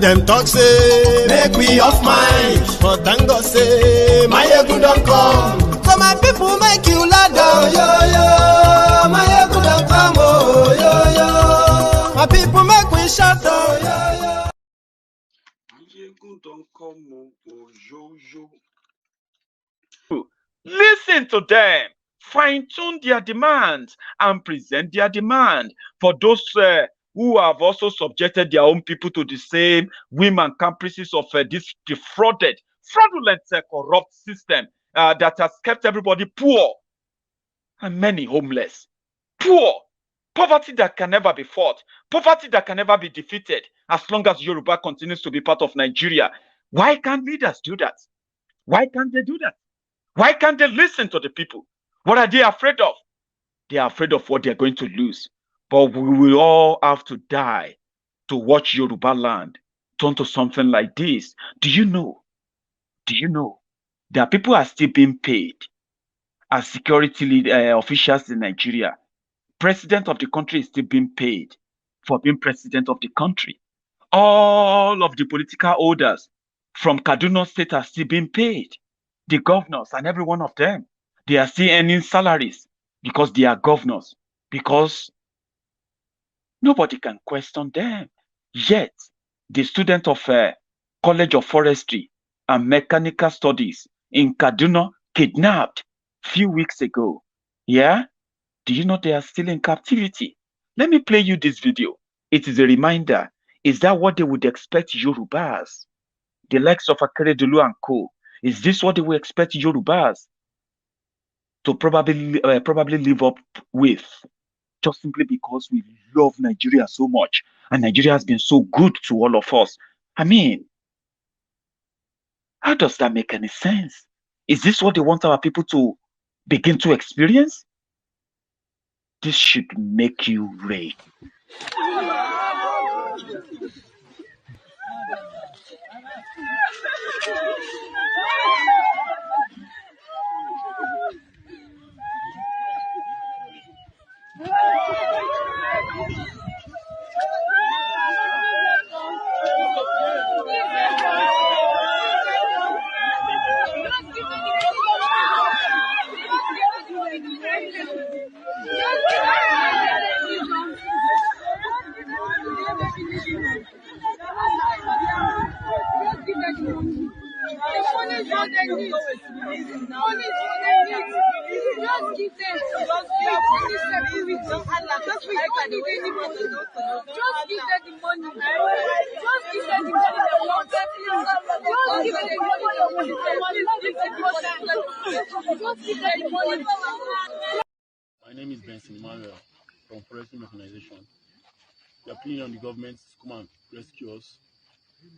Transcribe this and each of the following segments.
Them talk say, make we off mind. But thank God say, Maiyegun don't come. So my people make you ladder. Oh, yo, yo, Maiyegun don't come. Oh, yo, yo. My people make we shout. Oh, yo, yo. Maiyegun don't come. Oh, yo, yo. Listen to them. Fine-tune their demands and present their demand for those who have also subjected their own people to the same whim and caprices of this defrauded, fraudulent, corrupt system that has kept everybody poor and many homeless. Poor. Poverty that can never be fought. Poverty that can never be defeated as long as Yoruba continues to be part of Nigeria. Why can't leaders do that? Why can't they do that? Why can't they listen to the people? What are they afraid of? They are afraid of what they're going to lose. But we will all have to die to watch Yoruba land turn to something like this. Do you know that people are still being paid as security officials in Nigeria? President of the country is still being paid for being president of the country. All of the political holders from Kaduna State are still being paid. The governors and every one of them, they are still earning salaries because they are governors, because nobody can question them. Yet, the student of College of Forestry and Mechanical Studies in Kaduna kidnapped a few weeks ago. Yeah? Do you know they are still in captivity? Let me play you this video. It is a reminder. Is that what they would expect Yorubas? The likes of Akeredolu and co. Is this what they will expect Yorubas to probably live up with? Just simply because we love Nigeria so much and Nigeria has been so good to all of us. I mean, how does that make any sense? Is this what they want our people to begin to experience? This should make you rage. My name is Benson Manuel from Forestry Mechanization. We are pleading on the government to come and rescue us.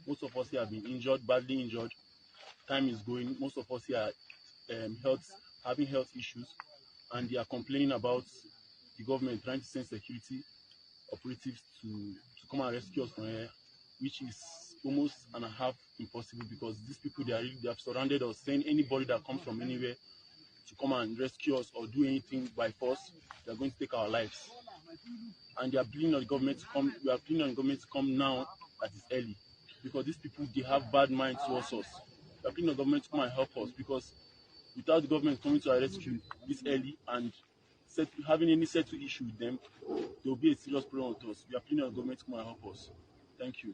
Most of us here have been injured, badly injured. Time is going. Most of us here are having health issues, and they are complaining about the government trying to send security operatives to come and rescue us from here, which is almost and a half impossible because these people they have surrounded us, saying anybody that comes from anywhere to come and rescue us or do anything by force, they are going to take our lives. And they are pleading on the government to come. We are pleading on the government to come now that is early, because these people they have bad minds towards us. We are pleading on the government to come and help us, because without the government coming to our rescue this early and having any settled issue with them, there will be a serious problem with us. We are pleading on the government to come and help us. Thank you.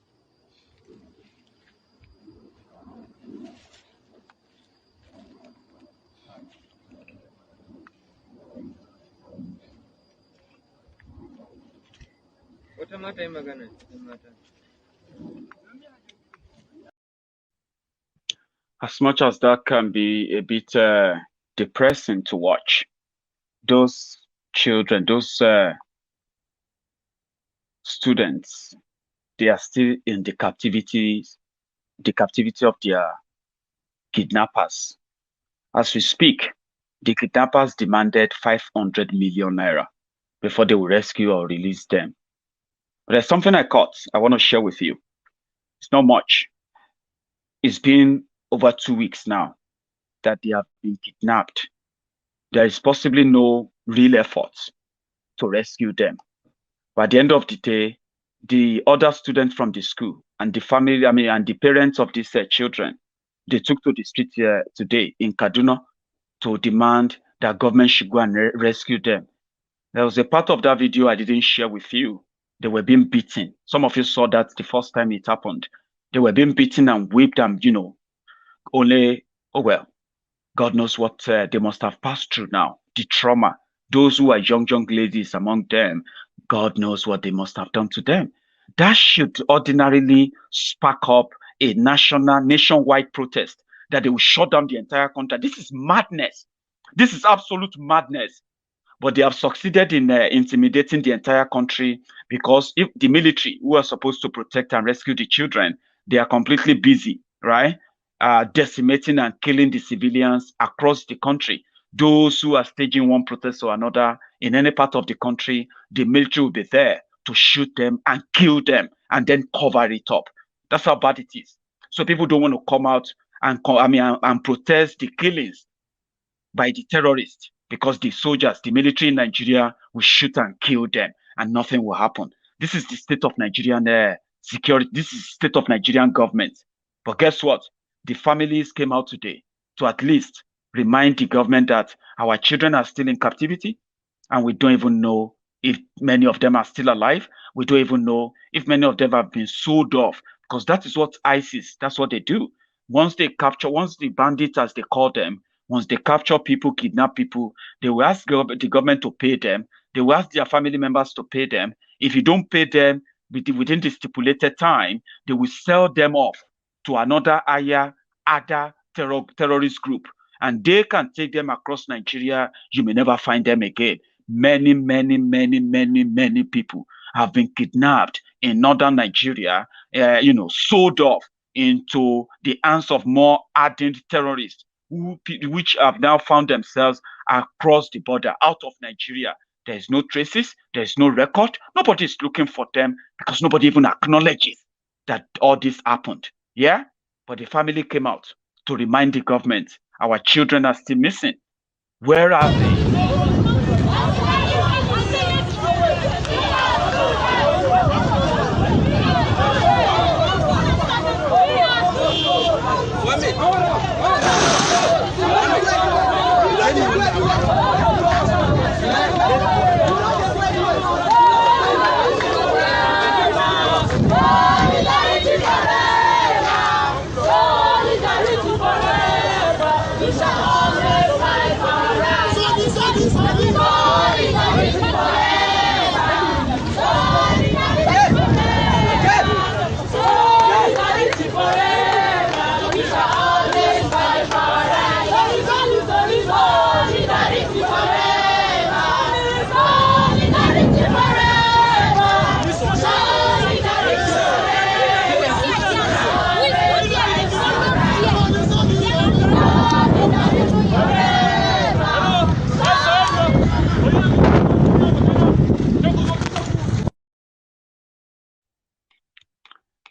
As much as that can be a bit depressing to watch, those children, those students, they are still in the captivity of their kidnappers. As we speak, the kidnappers demanded 500 million naira before they will rescue or release them. But there's something I caught I want to share with you. It's not much. It's been over 2 weeks now that they have been kidnapped. There is possibly no real effort to rescue them. But at the end of the day, the other students from the school and the family, and the parents of these children, they took to the street today in Kaduna to demand that government should go and rescue them. There was a part of that video I didn't share with you. They were being beaten. Some of you saw that the first time it happened. They were being beaten and whipped, and only, oh well, God knows what they must have passed through now. The trauma. Those who are young ladies among them, God knows what they must have done to them. That should ordinarily spark up a nationwide protest that they will shut down the entire country. This is madness. This is absolute madness. But they have succeeded in intimidating the entire country, because if the military, who are supposed to protect and rescue the children, they are completely busy, right? Decimating and killing the civilians across the country. Those who are staging one protest or another in any part of the country, the military will be there to shoot them and kill them and then cover it up. That's how bad it is. So people don't want to come out and protest the killings by the terrorists, because the soldiers, the military in Nigeria, will shoot and kill them and nothing will happen. This is the state of Nigerian security. This is the state of Nigerian government. But guess what? The families came out today to at least remind the government that our children are still in captivity, and we don't even know if many of them are still alive. We don't even know if many of them have been sold off, because that is what ISIS, that's what they do. Once the bandits, as they call them, once they capture people, kidnap people, they will ask the government to pay them. They will ask their family members to pay them. If you don't pay them within the stipulated time, they will sell them off to another other terrorist group, and they can take them across Nigeria. You may never find them again. Many people have been kidnapped in northern Nigeria, sold off into the hands of more hardened terrorists, which have now found themselves across the border out of Nigeria. There is no traces, there is no record. Nobody is looking for them, because nobody even acknowledges that all this happened. Yeah? But the family came out to remind the government, our children are still missing. Where are they?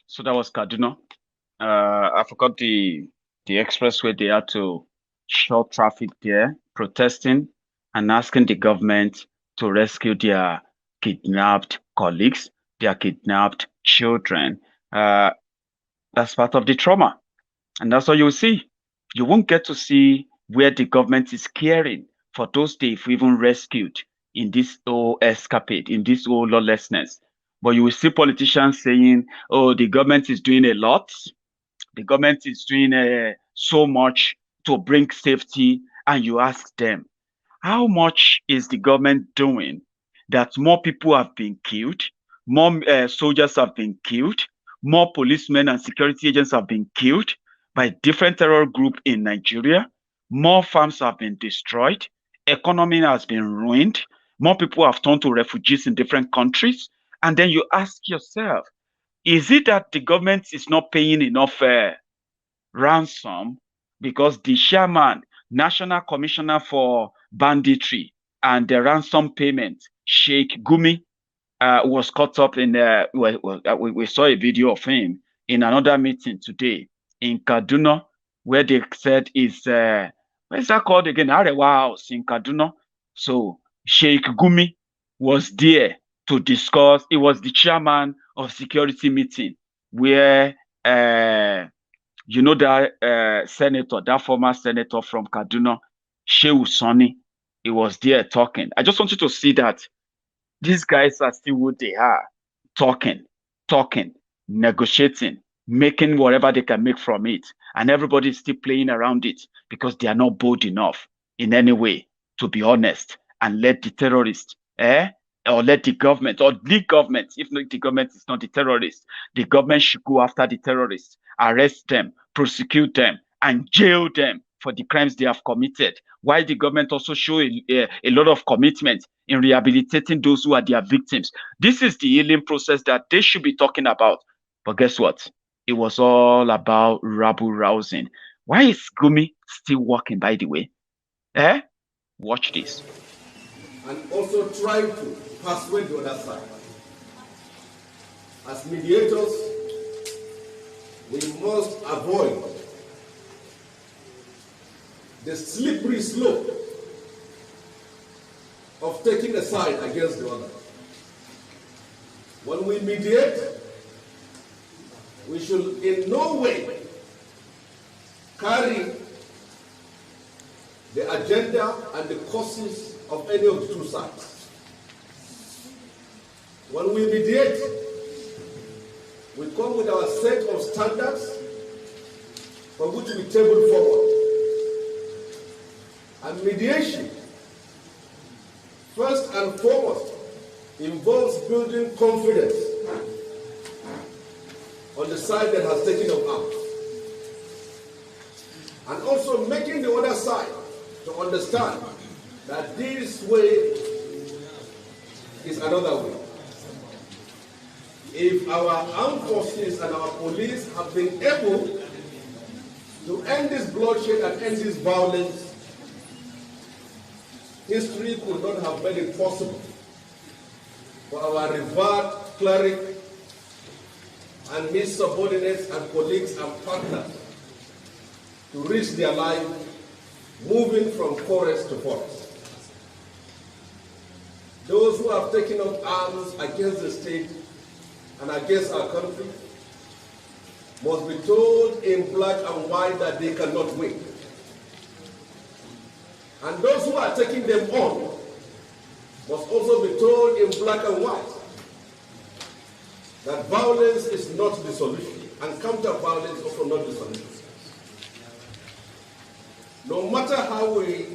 So that was Kaduna. I forgot the expressway. They had to shut traffic there, protesting and asking the government to rescue their kidnapped colleagues, their kidnapped children. That's part of the trauma. And that's what you'll see. You won't get to see where the government is caring for those they've even rescued in this whole escapade, in this whole lawlessness. But you will see politicians saying, oh, the government is doing a lot. The government is doing so much to bring safety. And you ask them, how much is the government doing that more people have been killed, more soldiers have been killed, more policemen and security agents have been killed by different terror groups in Nigeria, more farms have been destroyed, economy has been ruined, more people have turned to refugees in different countries. And then you ask yourself, is it that the government is not paying enough ransom because the chairman, National Commissioner for Banditry and the ransom payment, Sheikh Gumi, was caught up in we saw a video of him in another meeting today in Kaduna, where they said is what is that called again? Arewa House in Kaduna. So Sheikh Gumi was there to discuss. It was the chairman of security meeting where, you know, that senator, that former senator from Kaduna, Shehu Sani, he was there talking. I just want you to see that these guys are still who they are, talking, negotiating, making whatever they can make from it. And everybody is still playing around it because they are not bold enough in any way, to be honest, and let the terrorists, or let the government, or the government, if not the government is not the terrorists, the government should go after the terrorists, arrest them, prosecute them, and jail them for the crimes they have committed. While the government also show a lot of commitment in rehabilitating those who are their victims. This is the healing process that they should be talking about. But guess what? It was all about rabble rousing. Why is Gumi still walking, by the way? Watch this. And also try to persuade the other side. As mediators, we must avoid the slippery slope of taking a side against the other. When we mediate, we should in no way carry the agenda and the causes of any of the two sides. When we mediate, we come with our set of standards for which we table forward. And mediation, first and foremost, involves building confidence on the side that has taken up arms. And also making the other side to understand that this way is another way. If our armed forces and our police have been able to end this bloodshed and end this violence, history could not have made it possible for our revered cleric and his subordinates and colleagues and partners to risk their life moving from forest to forest. Those who have taken up arms against the state and against our country must be told in black and white that they cannot win. And those who are taking them on must also be told in black and white that violence is not the solution, and counter-violence is also not the solution. No matter how we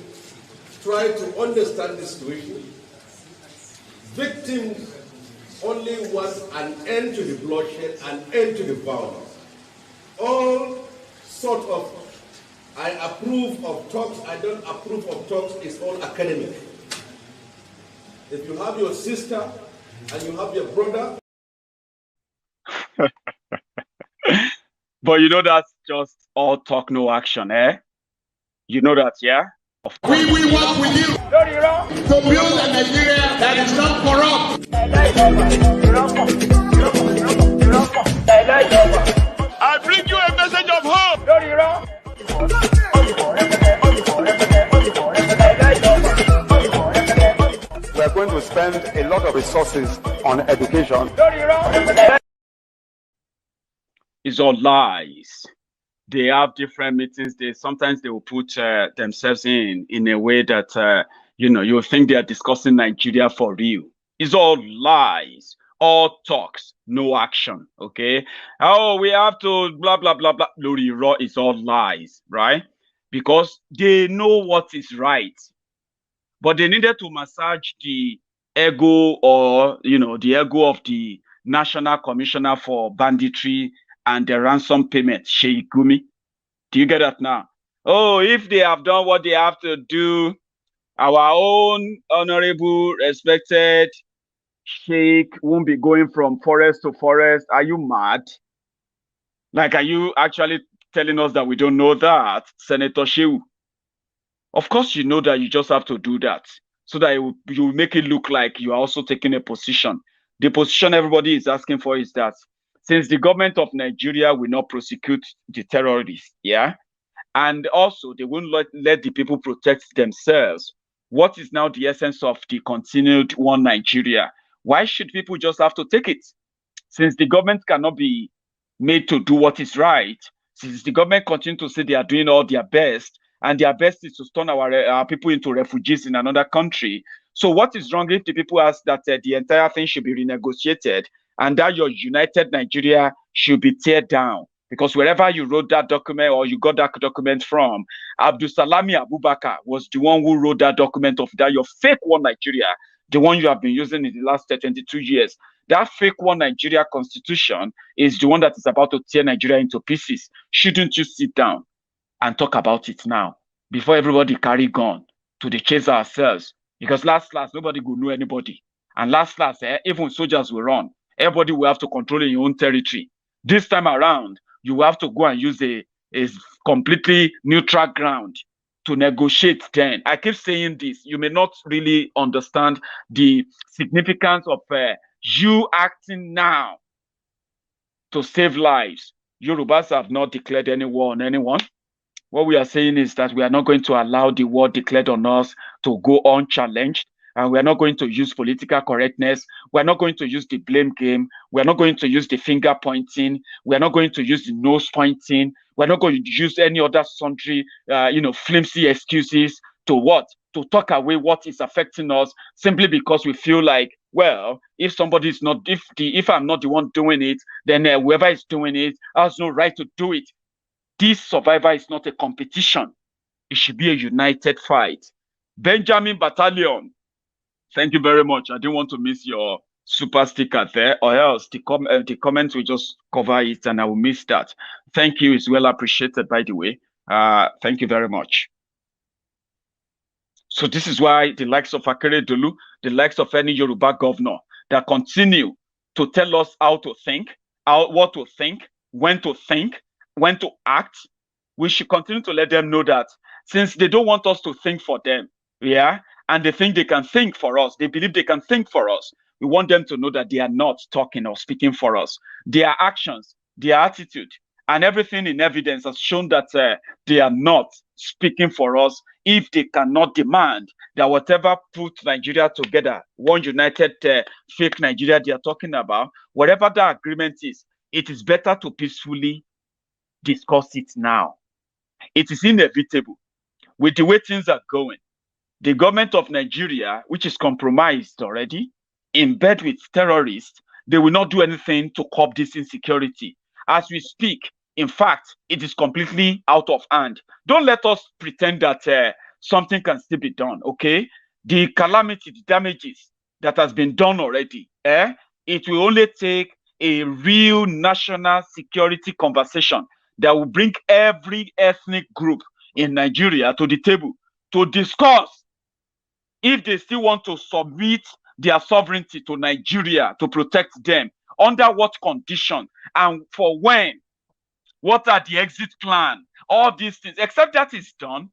try to understand the situation, victims only want an end to the bloodshed, an end to the violence. All sort of, I approve of talks, I don't approve of talks, is all academic. If you have your sister and you have your brother. But you know that's just all talk, no action, You know that, yeah? Of course. We will work with you to build a Nigeria that is not corrupt. I bring you a message of hope. We are going to spend a lot of resources on education. It's all lies. They have different meetings. Sometimes they will put themselves in a way that you think they are discussing Nigeria for real. It's all lies, all talks, no action. Okay. Oh, we have to blah blah blah blah. Lori raw is all lies, right? Because they know what is right, but they needed to massage the ego, or the ego of the National Commissioner for Banditry and the ransom payment, Sheikh Gumi. Do you get that now? Oh, if they have done what they have to do, our own honorable, respected Sheikh won't be going from forest to forest. Are you mad? Like, are you actually telling us that we don't know that, Senator Shehu? Of course you know that. You just have to do that so that you make it look like you are also taking a position. The position everybody is asking for is that since the government of Nigeria will not prosecute the terrorists, yeah, and also they won't let the people protect themselves, what is now the essence of the continued one Nigeria? Why should people just have to take it? Since the government cannot be made to do what is right, since the government continue to say they are doing all their best, and their best is to turn our people into refugees in another country. So what is wrong if the people ask that the entire thing should be renegotiated and that your united Nigeria should be teared down? Because wherever you wrote that document or you got that document from, Abdul Salami Abubakar was the one who wrote that document of that your fake one Nigeria, the one you have been using in the last 22 years. That fake one Nigeria constitution is the one that is about to tear Nigeria into pieces. Shouldn't you sit down and talk about it now before everybody carry gun to the chase ourselves? Because last, nobody will know anybody. And last, even soldiers will run. Everybody will have to control your own territory. This time around, you will have to go and use a completely neutral ground to negotiate then. I keep saying this. You may not really understand the significance of you acting now to save lives. Yorubas have not declared any war on anyone. What we are saying is that we are not going to allow the war declared on us to go unchallenged. And we are not going to use political correctness. We are not going to use the blame game. We are not going to use the finger pointing. We are not going to use the nose pointing. We are not going to use any other sundry, flimsy excuses to what? To talk away what is affecting us simply because we feel like, well, if somebody is not, if I'm not the one doing it, then whoever is doing it has no right to do it. This survivor is not a competition. It should be a united fight. Benjamin Battalion, thank you very much. I didn't want to miss your super sticker there, or else the comments will just cover it and I will miss that. Thank you. It's well appreciated, by the way. Thank you very much. So this is why the likes of Akeredolu, the likes of any Yoruba governor that continue to tell us how to think, what to think, when to act, we should continue to let them know that since they don't want us to think for them, yeah, and they think they can think for us, they believe they can think for us, we want them to know that they are not talking or speaking for us. Their actions, their attitude, and everything in evidence has shown that they are not speaking for us if they cannot demand that whatever put Nigeria together, one united fake Nigeria they are talking about, whatever the agreement is, it is better to peacefully discuss it now. It is inevitable with the way things are going. The government of Nigeria, which is compromised already, in bed with terrorists, they will not do anything to curb this insecurity. As we speak, in fact, it is completely out of hand. Don't let us pretend that something can still be done, okay? The calamity, the damages that has been done already, it will only take a real national security conversation that will bring every ethnic group in Nigeria to the table to discuss if they still want to submit their sovereignty to Nigeria to protect them, under what condition, and for when, what are the exit plan, all these things. Except that is done,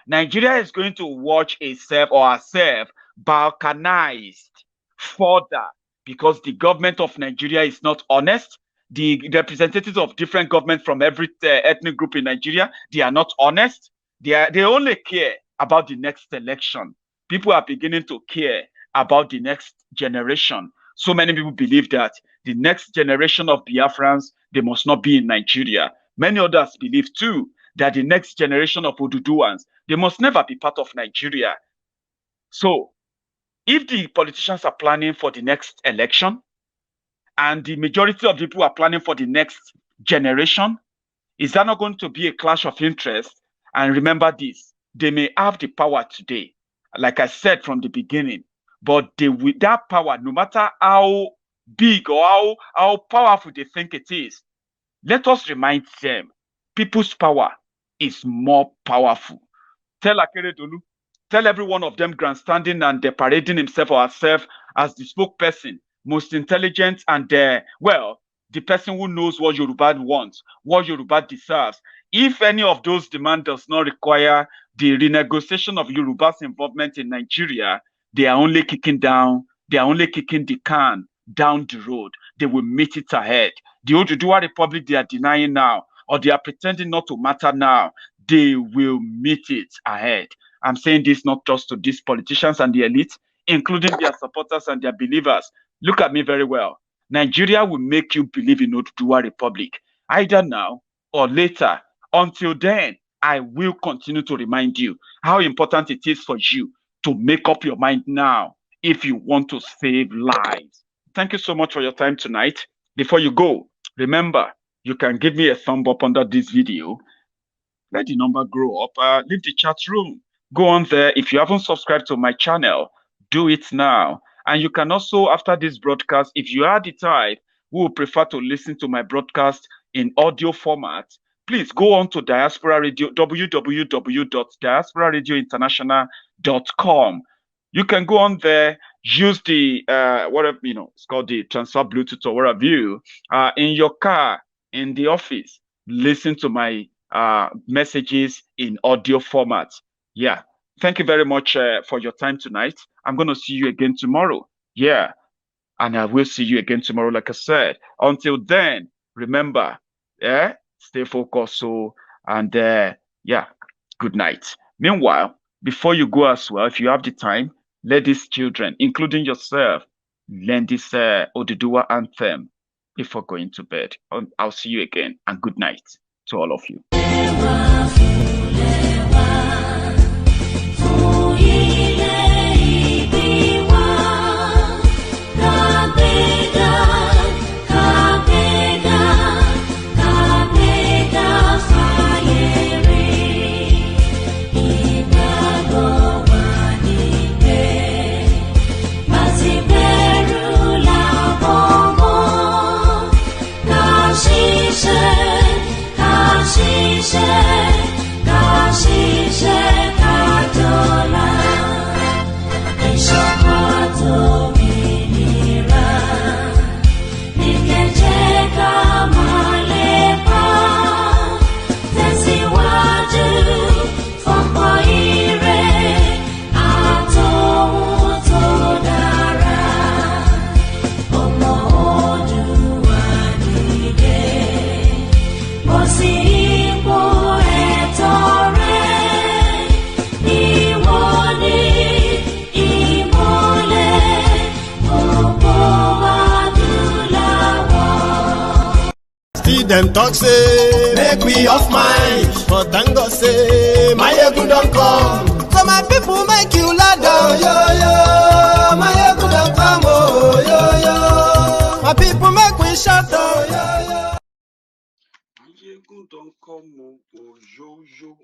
Nigeria is going to watch itself or herself balkanized further because the government of Nigeria is not honest. The representatives of different governments from every ethnic group in Nigeria, they are not honest. They only care about the next election. People are beginning to care about the next generation. So many people believe that the next generation of Biafrans, they must not be in Nigeria. Many others believe too that the next generation of Oduduwans, they must never be part of Nigeria. So if the politicians are planning for the next election, and the majority of people are planning for the next generation, is that not going to be a clash of interest? And remember this, they may have the power today, like I said from the beginning, but with that power, no matter how big or how powerful they think it is, let us remind them, people's power is more powerful. Tell Akeredolu, tell every one of them grandstanding and parading himself or herself as the spokesperson, most intelligent and, the person who knows what Yoruba wants, what Yoruba deserves. If any of those demands does not require the renegotiation of Yoruba's involvement in Nigeria, they are only kicking the can down the road. They will meet it ahead. The Oduduwa Republic they are denying now, or they are pretending not to matter now, they will meet it ahead. I'm saying this not just to these politicians and the elite, including their supporters and their believers. Look at me very well. Nigeria will make you believe in Oduduwa Republic, either now or later. Until then, I will continue to remind you how important it is for you to make up your mind now if you want to save lives. Thank you so much for your time tonight. Before you go, remember, you can give me a thumb up under this video. Let the number grow up. Leave the chat room. Go on there. If you haven't subscribed to my channel, do it now. And you can also, after this broadcast, if you are the type who would prefer to listen to my broadcast in audio format, please go on to Diaspora Radio, www.diasporaradiointernational.com. You can go on there, use the whatever, it's called the transfer Bluetooth or whatever you in your car, in the office, listen to my messages in audio format. Yeah. Thank you very much for your time tonight. I'm going to see you again tomorrow. Yeah. And I will see you again tomorrow, like I said. Until then, remember, stay focused. So, and yeah, good night. Meanwhile, before you go as well, if you have the time, let these children, including yourself, learn this Oduduwa anthem before going to bed. I'll see you again, and good night to all of you. Them talk say make we off mind, but thank God say Maiyegun don't come. So my people make you ladder, oh, yo yo. Maiyegun don't come, oh yo yo. My people make we shout, oh yo yo. Maiyegun don't come, oh yo yo.